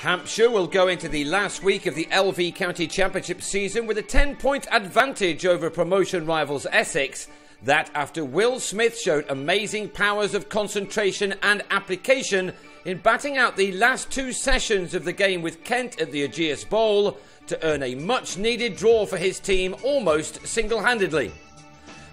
Hampshire will go into the last week of the LV County Championship season with a 10-point advantage over promotion rivals Essex. That after Will Smith showed amazing powers of concentration and application in batting out the last two sessions of the game with Kent at the Ageas Bowl to earn a much-needed draw for his team almost single-handedly.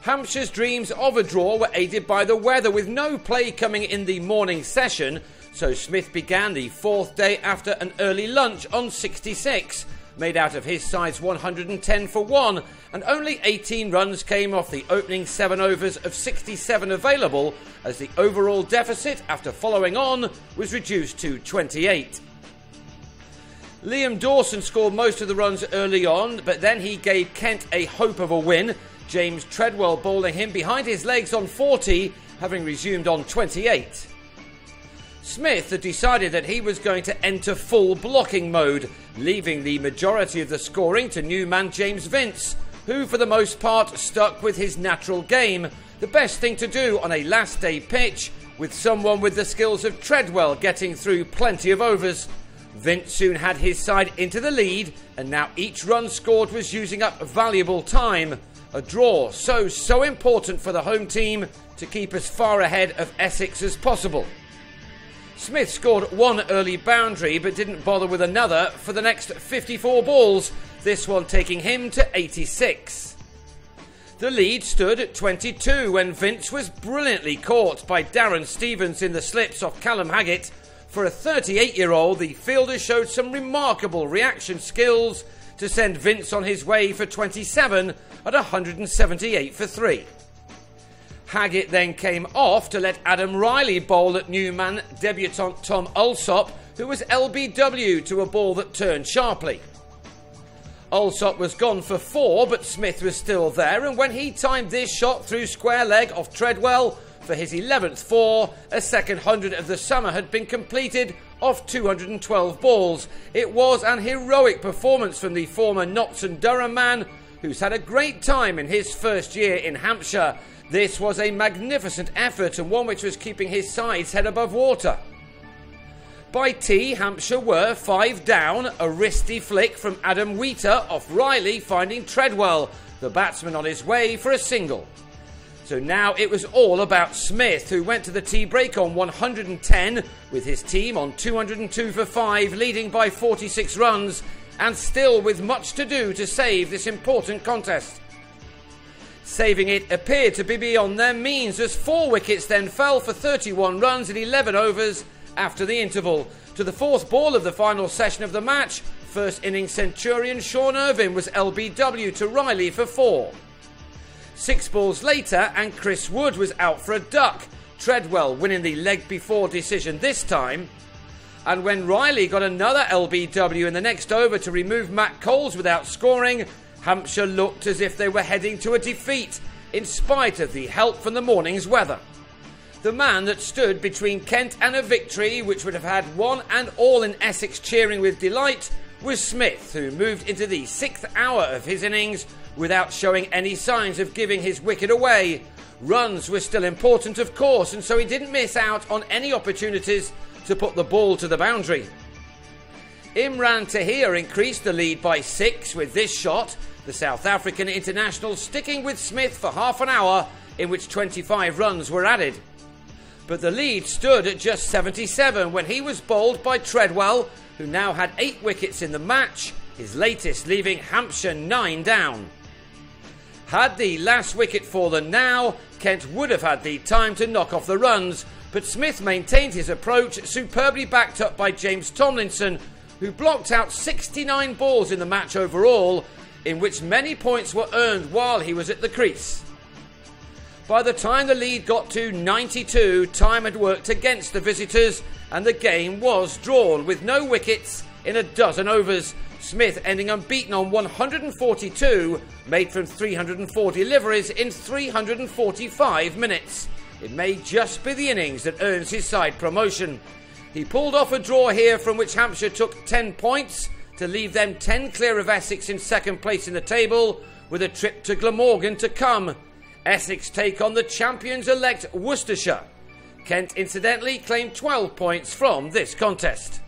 Hampshire's dreams of a draw were aided by the weather, with no play coming in the morning session, so Smith began the fourth day after an early lunch on 66, made out of his side's 110 for 1, and only 18 runs came off the opening 7 overs of 67 available, as the overall deficit after following on was reduced to 28. Liam Dawson scored most of the runs early on, but then he gave Kent a hope of a win, James Treadwell bowling him behind his legs on 40, having resumed on 28. Smith had decided that he was going to enter full blocking mode, leaving the majority of the scoring to new man James Vince, who for the most part stuck with his natural game, the best thing to do on a last day pitch, with someone with the skills of Treadwell getting through plenty of overs. Vince soon had his side into the lead, and now each run scored was using up valuable time. A draw so important for the home team to keep as far ahead of Essex as possible. Smith scored one early boundary but didn't bother with another for the next 54 balls, this one taking him to 86. The lead stood at 22 when Vince was brilliantly caught by Darren Stevens in the slips off Callum Haggett. For a 38-year-old, the fielder showed some remarkable reaction skills to send Vince on his way for 27 at 178 for 3. Haggett then came off to let Adam Riley bowl at newman debutant Tom Alsop, who was LBW to a ball that turned sharply. Alsop was gone for 4, but Smith was still there, and when he timed this shot through square leg off Treadwell for his 11th 4, a second 100 of the summer had been completed off 212 balls. It was an heroic performance from the former Notts and Durham man, who's had a great time in his first year in Hampshire. This was a magnificent effort and one which was keeping his side's head above water. By tea, Hampshire were 5 down, a wristy flick from Adam Wheater off Riley finding Treadwell, the batsman on his way for a single. So now it was all about Smith, who went to the tea break on 110 with his team on 202 for 5, leading by 46 runs, and still with much to do to save this important contest. Saving it appeared to be beyond their means, as 4 wickets then fell for 31 runs in 11 overs after the interval. To the 4th ball of the final session of the match, first innings centurion Sean Irvine was LBW to Riley for 4. 6 balls later and Chris Wood was out for a duck, Treadwell winning the leg before decision this time. And when Riley got another LBW in the next over to remove Matt Coles without scoring, Hampshire looked as if they were heading to a defeat, in spite of the help from the morning's weather. The man that stood between Kent and a victory, which would have had one and all in Essex cheering with delight, was Smith, who moved into the 6th hour of his innings without showing any signs of giving his wicket away. Runs were still important, of course, and so he didn't miss out on any opportunities to put the ball to the boundary. Imran Tahir increased the lead by 6 with this shot, the South African international sticking with Smith for half an hour, in which 25 runs were added. But the lead stood at just 77 when he was bowled by Treadwell, who now had 8 wickets in the match, his latest leaving Hampshire 9 down. Had the last wicket fallen now, Kent would have had the time to knock off the runs, but Smith maintained his approach, superbly backed up by James Tomlinson, who blocked out 69 balls in the match overall, in which many points were earned while he was at the crease. By the time the lead got to 92, time had worked against the visitors and the game was drawn with no wickets in a dozen overs, Smith ending unbeaten on 142, made from 304 deliveries in 345 minutes. It may just be the innings that earns his side promotion. He pulled off a draw here from which Hampshire took 10 points to leave them 10 clear of Essex in second place in the table, with a trip to Glamorgan to come. Essex take on the champions-elect Worcestershire. Kent incidentally claimed 12 points from this contest.